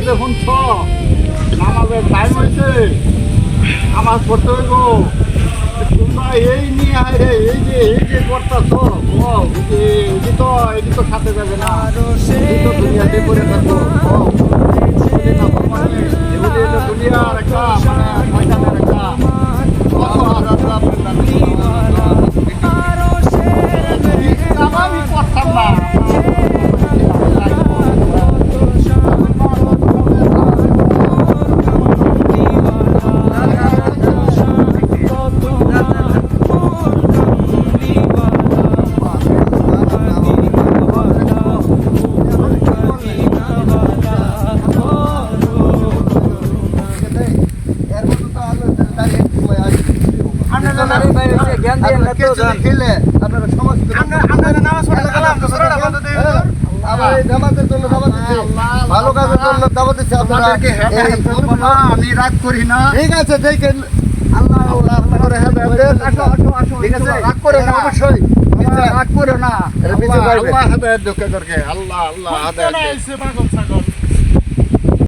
যে শুনছ নামাজের টাইম হয়েছে, নামাজ পড়তে হইব। তোমরা এই নিয়ে আয় রে, এই যে করতেছ, এটি তো সাথে যাবে না, এই তো দুনিয়াতে করে থাকবো। দুনিয়ার একটা মানে ময়দানের একটা আমি করতাম না। ভালো কাজের জন্য দাওয়াত দিচ্ছি আপনাদেরকে। আমি রাগ করি না, ঠিক আছে? দেখেন আল্লাহ আপনারা ঠিক আছে, রাগ করে না, অবশ্যই রাগ করে না। আল্লাহ হেদায়েত দরকার, আল্লাহ আল্লাহ হেদায়েত।